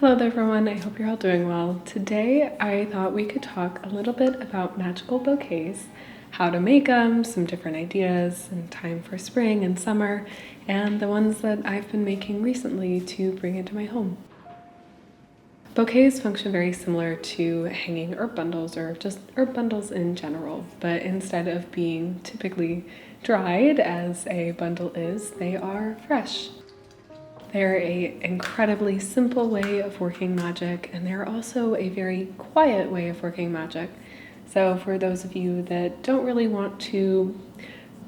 Hello there everyone, I hope you're all doing well. Today I thought we could talk a little bit about magical bouquets, how to make them, some different ideas in time for spring and summer, and the ones that I've been making recently to bring into my home. Bouquets function very similar to hanging herb bundles or just herb bundles in general, but instead of being typically dried as a bundle is, they are fresh. They're an incredibly simple way of working magic, and they're also a very quiet way of working magic. So for those of you that don't really want to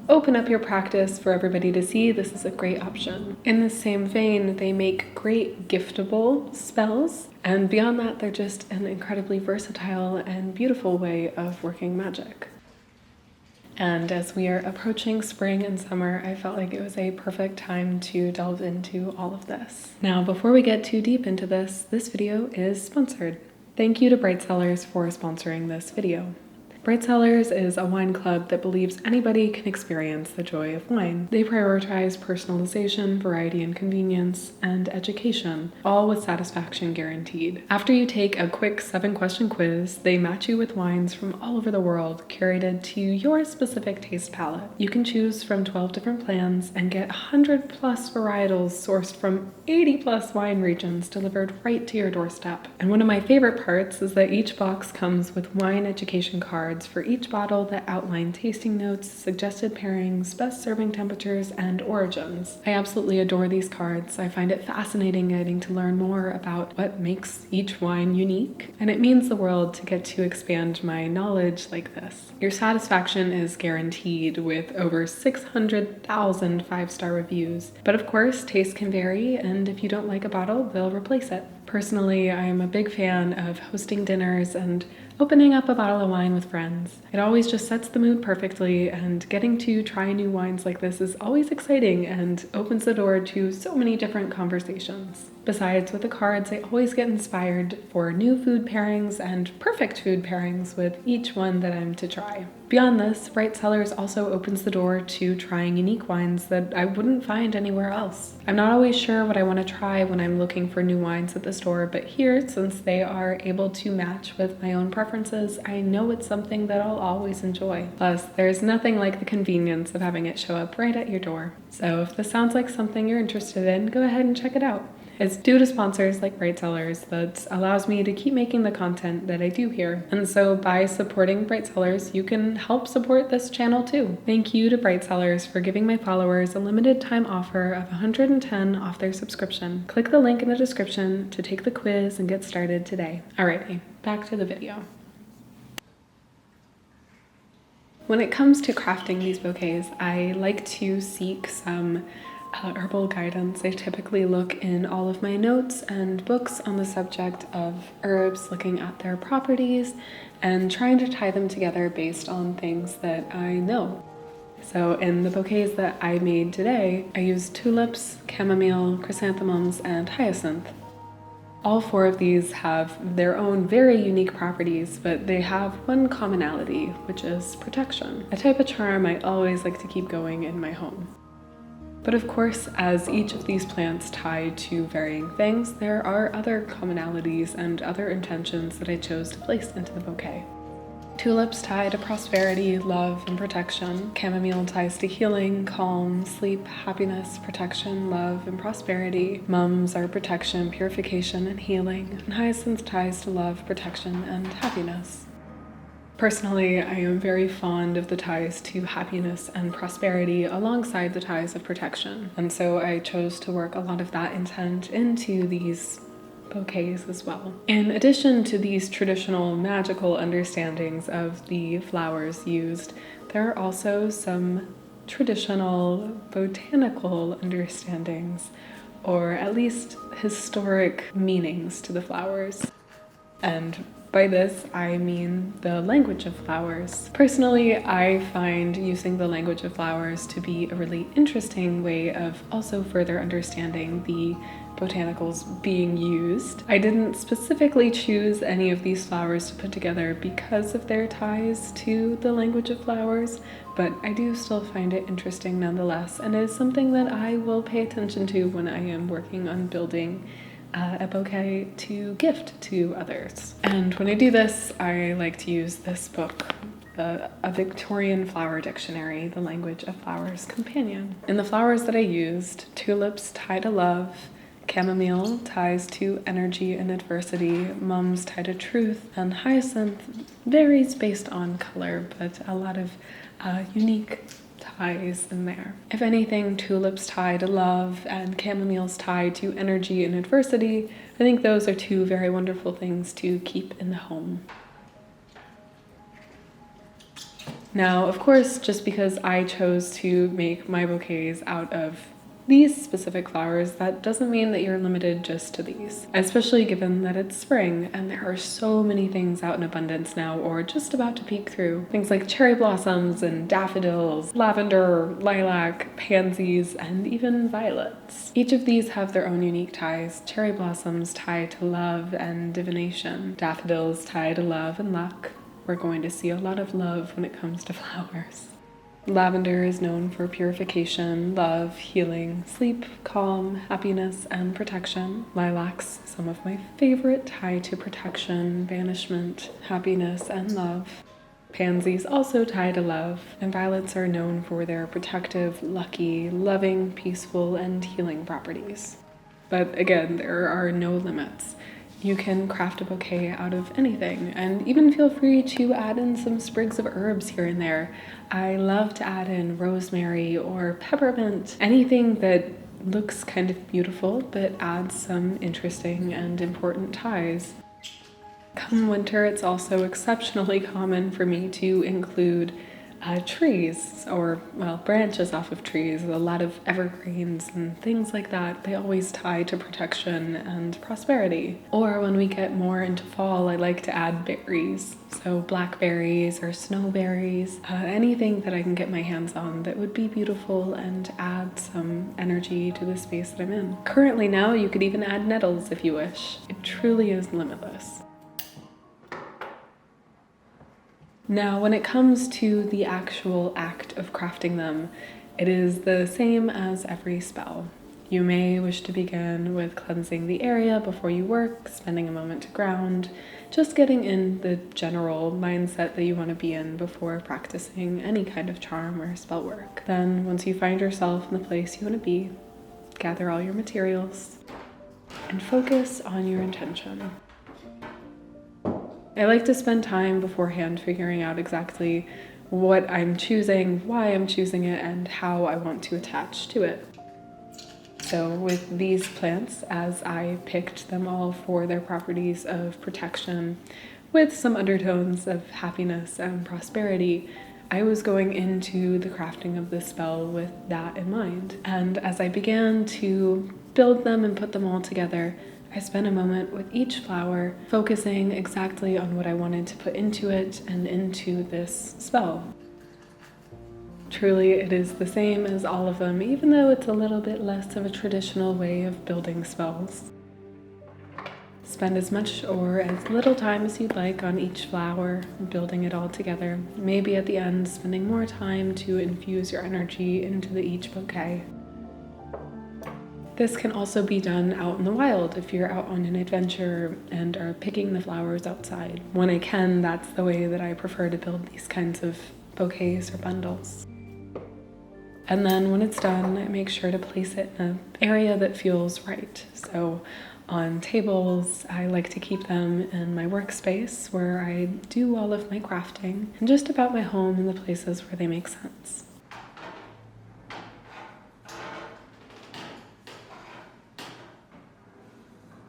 open up your practice for everybody to see, this is a great option. In the same vein, they make great giftable spells, and beyond that, they're just an incredibly versatile and beautiful way of working magic. And as we are approaching spring and summer, I felt like it was a perfect time to delve into all of this. Now, before we get too deep into this video is sponsored. Thank you to Bright Cellars for sponsoring this video. Bright Cellars is a wine club that believes anybody can experience the joy of wine. They prioritize personalization, variety and convenience, and education, all with satisfaction guaranteed. After you take a quick 7-question quiz, they match you with wines from all over the world, curated to your specific taste palette. You can choose from 12 different plans and get 100+ varietals sourced from 80+ wine regions delivered right to your doorstep. And one of my favorite parts is that each box comes with wine education cards for each bottle that outline tasting notes, suggested pairings, best serving temperatures, and origins. I absolutely adore these cards. I find it fascinating getting to learn more about what makes each wine unique, and it means the world to get to expand my knowledge like this. Your satisfaction is guaranteed with over 600,000 5-star reviews, but of course, taste can vary, and if you don't like a bottle, they'll replace it. Personally, I am a big fan of hosting dinners and opening up a bottle of wine with friends. It always just sets the mood perfectly, and getting to try new wines like this is always exciting and opens the door to so many different conversations. Besides, with the cards, I always get inspired for new food pairings and perfect food pairings with each one that I'm to try. Beyond this, Bright Cellars also opens the door to trying unique wines that I wouldn't find anywhere else. I'm not always sure what I want to try when I'm looking for new wines at the store, but here, since they are able to match with my own preferences, I know it's something that I'll always enjoy. Plus, there's nothing like the convenience of having it show up right at your door. So if this sounds like something you're interested in, go ahead and check it out. It's due to sponsors like Bright Cellars that allows me to keep making the content that I do here. And so by supporting Bright Cellars, you can help support this channel too. Thank you to Bright Cellars for giving my followers a limited time offer of $110 off their subscription. Click the link in the description to take the quiz and get started today. Alrighty, back to the video. When it comes to crafting these bouquets, I like to seek some herbal guidance. I typically look in all of my notes and books on the subject of herbs, looking at their properties and trying to tie them together based on things that I know. So in the bouquets that I made today, I used tulips, chamomile, chrysanthemums, and hyacinth. All 4 of these have their own very unique properties, but they have one commonality, which is protection, a type of charm I always like to keep going in my home. But of course, as each of these plants tie to varying things, there are other commonalities and other intentions that I chose to place into the bouquet. Tulips tie to prosperity, love, and protection. Chamomile ties to healing, calm, sleep, happiness, protection, love, and prosperity. Mums are protection, purification, and healing. And hyacinth ties to love, protection, and happiness. Personally, I am very fond of the ties to happiness and prosperity alongside the ties of protection, and so I chose to work a lot of that intent into these bouquets as well. In addition to these traditional magical understandings of the flowers used, there are also some traditional botanical understandings, or at least historic meanings to the flowers. And by this, I mean the language of flowers. Personally, I find using the language of flowers to be a really interesting way of also further understanding the botanicals being used. I didn't specifically choose any of these flowers to put together because of their ties to the language of flowers, but I do still find it interesting nonetheless, and it is something that I will pay attention to when I am working on building a bouquet to gift to others. And when I do this, I like to use this book, A Victorian Flower Dictionary, The Language of Flowers Companion. In the flowers that I used, tulips tie to love, chamomile ties to energy and adversity, mums tie to truth, and hyacinth varies based on color, but a lot of unique ties in there. If anything, tulips tie to love and chamomiles tie to energy and adversity. I think those are two very wonderful things to keep in the home. Now, of course, just because I chose to make my bouquets out of these specific flowers, that doesn't mean that you're limited just to these, especially given that it's spring and there are so many things out in abundance now or just about to peek through. Things like cherry blossoms and daffodils, lavender, lilac, pansies, and even violets. Each of these have their own unique ties. Cherry blossoms tie to love and divination. Daffodils tie to love and luck. We're going to see a lot of love when it comes to flowers. Lavender is known for purification, love, healing, sleep, calm, happiness, and protection. Lilacs, some of my favorite, tie to protection, banishment, happiness, and love. Pansies also tie to love, and violets are known for their protective, lucky, loving, peaceful, and healing properties. But again, there are no limits. You can craft a bouquet out of anything, and even feel free to add in some sprigs of herbs here and there. I love to add in rosemary or peppermint, anything that looks kind of beautiful but adds some interesting and important ties. Come winter, it's also exceptionally common for me to include trees or, well, branches off of trees, a lot of evergreens and things like that. They always tie to protection and prosperity. Or when we get more into fall, I like to add berries. So blackberries or snowberries, anything that I can get my hands on that would be beautiful and add some energy to the space that I'm in. Currently now, you could even add nettles if you wish. It truly is limitless. Now, when it comes to the actual act of crafting them, it is the same as every spell. You may wish to begin with cleansing the area before you work, spending a moment to ground, just getting in the general mindset that you want to be in before practicing any kind of charm or spell work. Then, once you find yourself in the place you want to be, gather all your materials and focus on your intention. I like to spend time beforehand figuring out exactly what I'm choosing, why I'm choosing it, and how I want to attach to it. So with these plants, as I picked them all for their properties of protection, with some undertones of happiness and prosperity, I was going into the crafting of this spell with that in mind. And as I began to build them and put them all together, I spent a moment with each flower, focusing exactly on what I wanted to put into it and into this spell. Truly, it is the same as all of them, even though it's a little bit less of a traditional way of building spells. Spend as much or as little time as you'd like on each flower, building it all together. Maybe at the end, spending more time to infuse your energy into each bouquet. This can also be done out in the wild if you're out on an adventure and are picking the flowers outside. When I can, that's the way that I prefer to build these kinds of bouquets or bundles. And then when it's done, I make sure to place it in an area that feels right. So on tables, I like to keep them in my workspace where I do all of my crafting, and just about my home in the places where they make sense.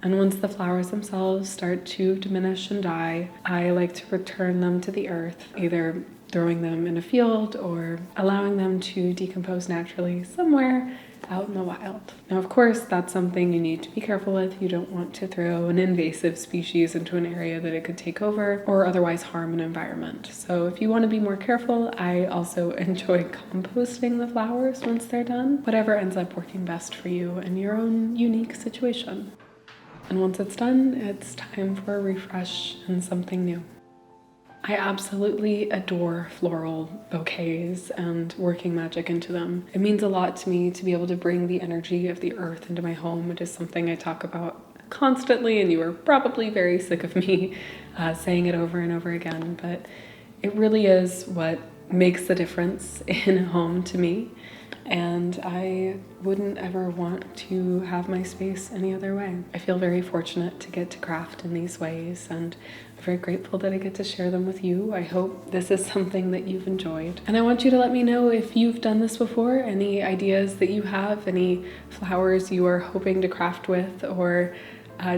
And once the flowers themselves start to diminish and die, I like to return them to the earth, either throwing them in a field or allowing them to decompose naturally somewhere out in the wild. Now, of course, that's something you need to be careful with. You don't want to throw an invasive species into an area that it could take over or otherwise harm an environment. So if you want to be more careful, I also enjoy composting the flowers once they're done, whatever ends up working best for you and your own unique situation. And once it's done, it's time for a refresh and something new. I absolutely adore floral bouquets and working magic into them. It means a lot to me to be able to bring the energy of the earth into my home. It is something I talk about constantly, and you are probably very sick of me saying it over and over again, but it really is what makes the difference in a home to me. And I wouldn't ever want to have my space any other way. I feel very fortunate to get to craft in these ways, and I'm very grateful that I get to share them with you. I hope this is something that you've enjoyed. And I want you to let me know if you've done this before, any ideas that you have, any flowers you are hoping to craft with, or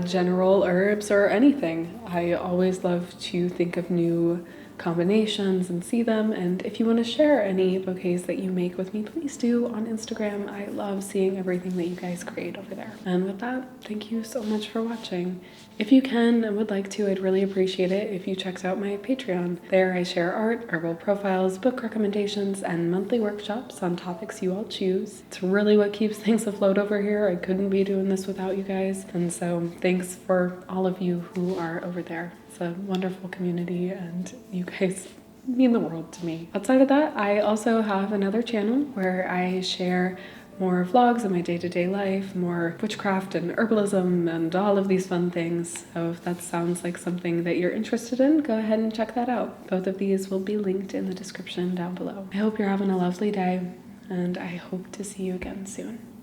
general herbs or anything. I always love to think of new combinations and see them, and if you want to share any bouquets that you make with me, please do on Instagram. I love seeing everything that you guys create over there. And with that, thank you so much for watching. If you can and would like to, I'd really appreciate it if you checked out my Patreon. There I share art, herbal profiles, book recommendations, and monthly workshops on topics you all choose. It's really what keeps things afloat over here. I couldn't be doing this without you guys, and so thanks for all of you who are over there. It's a wonderful community, and you guys mean the world to me. Outside of that, I also have another channel where I share more vlogs of my day-to-day life, more witchcraft and herbalism and all of these fun things. So if that sounds like something that you're interested in, go ahead and check that out. Both of these will be linked in the description down below. I hope you're having a lovely day, and I hope to see you again soon.